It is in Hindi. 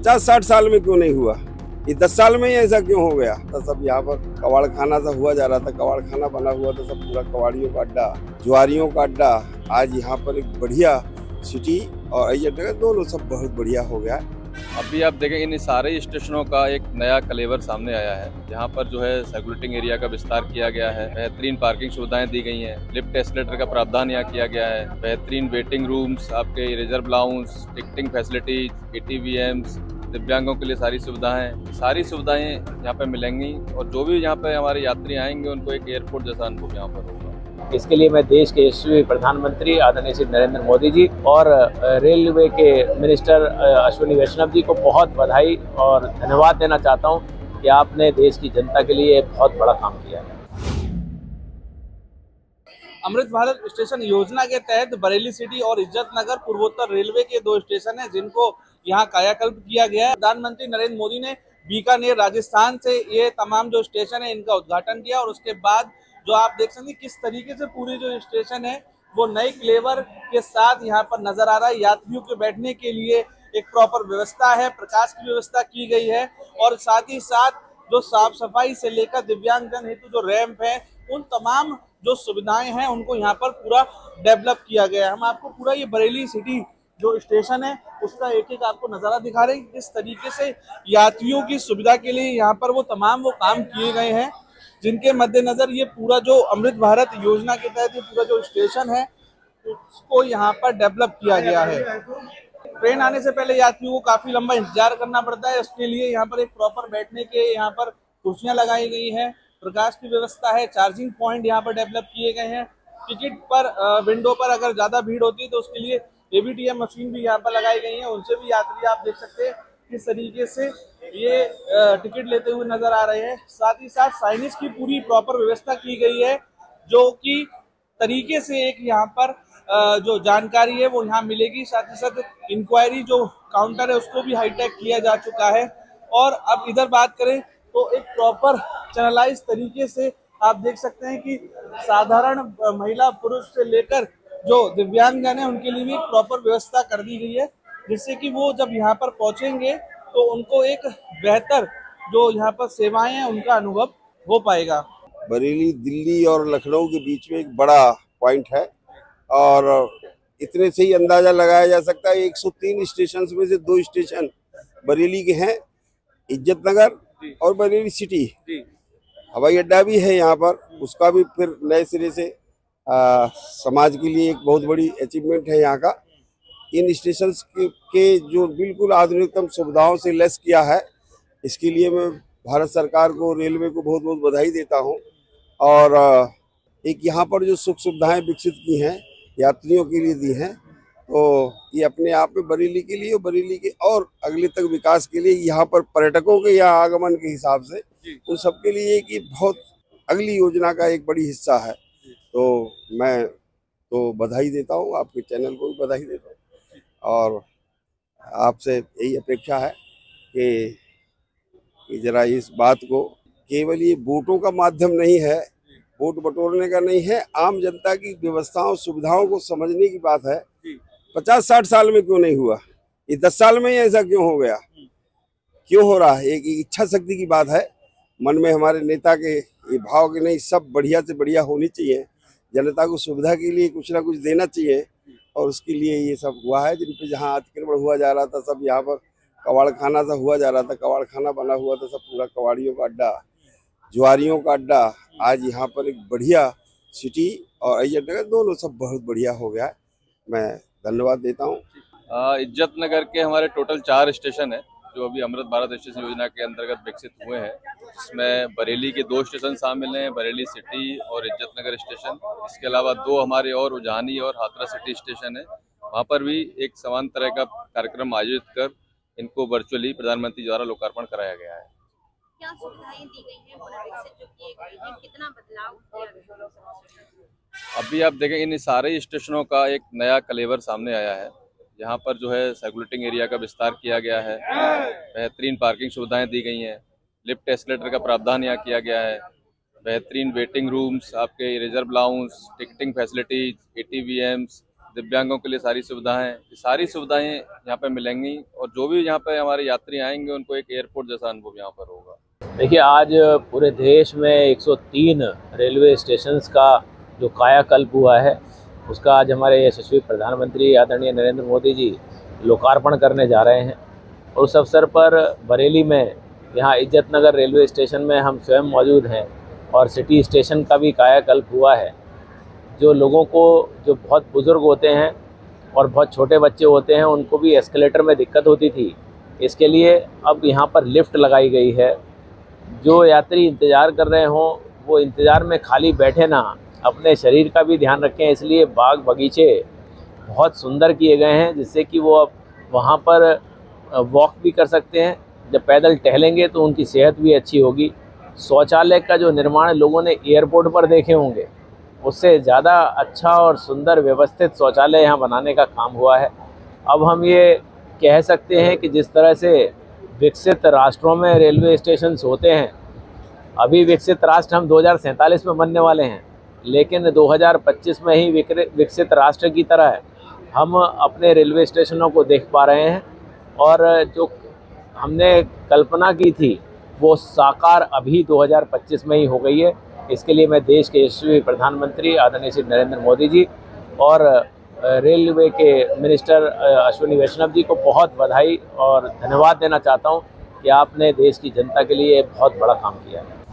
50-60 साल में क्यों नहीं हुआ? ये 10 साल में ही ऐसा क्यों हो गया? तो सब यहाँ पर कबाड़ खाना सा हुआ जा रहा था, कबाड़ खाना बना हुआ था, सब पूरा कबाड़ियों का अड्डा, जुआरियों का अड्डा। आज यहाँ पर एक बढ़िया सिटी और अय्यर नगर दोनों सब बहुत बढ़िया हो गया है। अभी आप देखें इन सारे स्टेशनों का एक नया कलेवर सामने आया है। यहाँ पर जो है सर्कुलेटिंग एरिया का विस्तार किया गया है, बेहतरीन पार्किंग सुविधाएं दी गई हैं, लिफ्ट एस्केलेटर का प्रावधान यहाँ किया गया है, बेहतरीन वेटिंग रूम्स, आपके reserve lounge, ticketing facilities, ATVMs, दिव्यांगों के लिए सारी सुविधाएं यहाँ पर मिलेंगी और जो भी यहाँ पे हमारे यात्री आएंगे उनको एक एयरपोर्ट जैसा अनुभव यहाँ पर होगा। इसके लिए मैं देश के यशस्वी प्रधानमंत्री आदरणीय श्री नरेंद्र मोदी जी और रेलवे के मिनिस्टर अश्विनी वैष्णव जी को बहुत बधाई और धन्यवाद देना चाहता हूं कि आपने देश की जनता के लिए बहुत बड़ा काम किया है। अमृत भारत स्टेशन योजना के तहत बरेली सिटी और इज्जत नगर पूर्वोत्तर रेलवे के 2 स्टेशन हैं जिनको यहाँ कायाकल्प किया गया है। प्रधानमंत्री नरेंद्र मोदी ने बीकानेर राजस्थान से ये तमाम जो स्टेशन है इनका उद्घाटन किया और उसके बाद जो आप देख सकते हैं किस तरीके से पूरी जो स्टेशन है वो नए क्लेवर के साथ यहाँ पर नजर आ रहा है। यात्रियों के बैठने के लिए एक प्रॉपर व्यवस्था है, प्रकाश की व्यवस्था की गई है और साथ ही साथ जो साफ सफाई से लेकर दिव्यांगजन हेतु जो रैंप है उन तमाम जो सुविधाएं हैं उनको यहाँ पर पूरा डेवलप किया गया है। हम आपको पूरा ये बरेली सिटी जो स्टेशन है उसका एक एक आपको नज़ारा दिखा रहे हैं किस तरीके से यात्रियों की सुविधा के लिए यहाँ पर वो काम किए गए हैं जिनके मद्देनजर ये पूरा जो अमृत भारत योजना के तहत ये पूरा जो स्टेशन है उसको यहाँ पर डेवलप किया गया है। ट्रेन आने से पहले यात्रियों को काफी लंबा इंतजार करना पड़ता है, उसके लिए यहाँ पर एक प्रॉपर बैठने के यहाँ पर कुर्सियां लगाई गई हैं, प्रकाश की व्यवस्था है, चार्जिंग पॉइंट यहाँ पर डेवलप किए गए हैं। टिकट पर विंडो पर अगर ज्यादा भीड़ होती है तो उसके लिए AVTM मशीन भी यहाँ पर लगाई गई है, उनसे भी यात्री आप देख सकते हैं किस तरीके से ये टिकट लेते हुए नजर आ रहे हैं। साथ ही साथ साइनेज की पूरी प्रॉपर व्यवस्था की गई है जो कि तरीके से एक यहाँ पर जो जानकारी है वो यहाँ मिलेगी। साथ ही साथ इंक्वायरी जो काउंटर है उसको भी हाईटेक किया जा चुका है और अब इधर बात करें तो एक प्रॉपर चैनलाइज तरीके से आप देख सकते हैं कि साधारण महिला पुरुष से लेकर जो दिव्यांगजन है उनके लिए भी प्रॉपर व्यवस्था कर दी गई है जिससे कि वो जब यहाँ पर पहुंचेंगे तो उनको एक बेहतर जो यहाँ पर सेवाएं हैं उनका अनुभव हो पाएगा। बरेली, दिल्ली और लखनऊ के बीच में एक बड़ा पॉइंट है और इतने से ही अंदाजा लगाया जा सकता है 103 स्टेशन में से 2 स्टेशन बरेली के हैं, इज्जत नगर और बरेली सिटी। हवाई अड्डा भी है यहाँ पर, उसका भी फिर नए सिरे से समाज के लिए एक बहुत बड़ी अचीवमेंट है यहाँ का। इन स्टेशन के जो बिल्कुल आधुनिकतम सुविधाओं से लैस किया है, इसके लिए मैं भारत सरकार को, रेलवे को बहुत बहुत बधाई देता हूँ। और एक यहाँ पर जो सुख सुविधाएं विकसित की हैं, यात्रियों के लिए दी हैं, तो ये अपने आप में बरेली के लिए और बरेली के और अगले तक विकास के लिए यहाँ पर पर्यटकों के यहाँ आगमन के हिसाब से उन सबके लिए कि बहुत अगली योजना का एक बड़ी हिस्सा है। तो मैं तो बधाई देता हूँ, आपके चैनल को भी बधाई देता हूँ और आपसे यही अपेक्षा है कि जरा इस बात को केवल ये वोटों का माध्यम नहीं है, वोट बटोरने का नहीं है, आम जनता की व्यवस्थाओं सुविधाओं को समझने की बात है। 50-60 साल में क्यों नहीं हुआ? ये 10 साल में ही ऐसा क्यों हो गया? क्यों हो रहा है? एक इच्छा शक्ति की बात है मन में हमारे नेता के ये भाव के नहीं सब बढ़िया से बढ़िया होनी चाहिए, जनता को सुविधा के लिए कुछ ना कुछ देना चाहिए और उसके लिए ये सब हुआ है। जिन पे जहाँ अतिक्रमण हुआ जा रहा था सब यहाँ पर कबाड़ खाना सा हुआ जा रहा था, कबाड़ खाना बना हुआ था, सब पूरा कबाड़ियों का अड्डा, जुआरियों का अड्डा। आज यहाँ पर एक बढ़िया सिटी और अय्यर नगर दोनों सब बहुत बढ़िया हो गया है, मैं धन्यवाद देता हूँ। इज्जत नगर के हमारे टोटल 4 स्टेशन है जो अभी अमृत भारत स्टेशन योजना के अंतर्गत विकसित हुए हैं, जिसमें बरेली के 2 स्टेशन शामिल हैं, बरेली सिटी और इज्जत नगर स्टेशन। इसके अलावा 2 हमारे और उजानी और हाथरस सिटी स्टेशन है, वहाँ पर भी एक समान तरह का कार्यक्रम आयोजित कर इनको वर्चुअली प्रधानमंत्री द्वारा लोकार्पण कराया गया है। क्या सुविधाएं दी गई हैं से जो किए गए हैं, कितना बदलाव किया गया? अभी आप देखें इन सारे स्टेशनों का एक नया कलेवर सामने आया है। यहाँ पर जो है सर्कुलेटिंग एरिया का विस्तार किया गया है, बेहतरीन पार्किंग सुविधाएं दी गई हैं, लिफ्ट एस्केलेटर का प्रावधान यहाँ किया गया है, बेहतरीन वेटिंग रूम्स, आपके reserve lounge, ticketing facilities, ATVMs, दिव्यांगों के लिए सारी सुविधाएं, ये सारी सुविधाएं यहाँ पे मिलेंगी और जो भी यहाँ पे हमारे यात्री आएंगे उनको एक एयरपोर्ट जैसा अनुभव यहाँ पर होगा। देखिए, आज पूरे देश में 103 रेलवे स्टेशंस का जो कायाकल्प हुआ है उसका आज हमारे यशस्वी प्रधानमंत्री आदरणीय नरेंद्र मोदी जी लोकार्पण करने जा रहे हैं। और उस अवसर पर बरेली में यहाँ इज्जत नगर रेलवे स्टेशन में हम स्वयं मौजूद हैं और सिटी स्टेशन का भी कायाकल्प हुआ है। जो लोगों को, जो बहुत बुज़ुर्ग होते हैं और बहुत छोटे बच्चे होते हैं, उनको भी एस्केलेटर में दिक्कत होती थी, इसके लिए अब यहाँ पर लिफ्ट लगाई गई है। जो यात्री इंतज़ार कर रहे हों वो इंतज़ार में खाली बैठे ना, अपने शरीर का भी ध्यान रखें। इसलिए बाग बगीचे बहुत सुंदर किए गए हैं जिससे कि वो अब वहाँ पर वॉक भी कर सकते हैं। जब पैदल टहलेंगे तो उनकी सेहत भी अच्छी होगी। शौचालय का जो निर्माण लोगों ने एयरपोर्ट पर देखे होंगे, उससे ज़्यादा अच्छा और सुंदर व्यवस्थित शौचालय यहाँ बनाने का काम हुआ है। अब हम ये कह सकते हैं कि जिस तरह से विकसित राष्ट्रों में रेलवे स्टेशन होते हैं, अभी विकसित राष्ट्र हम 2047 में बनने वाले हैं, लेकिन 2025 में ही विकसित राष्ट्र की तरह हम अपने रेलवे स्टेशनों को देख पा रहे हैं। और जो हमने कल्पना की थी वो साकार अभी 2025 में ही हो गई है। इसके लिए मैं देश के यशस्वी प्रधानमंत्री आदरणीय श्री नरेंद्र मोदी जी और रेलवे के मिनिस्टर अश्विनी वैष्णव जी को बहुत बधाई और धन्यवाद देना चाहता हूं कि आपने देश की जनता के लिए बहुत बड़ा काम किया है।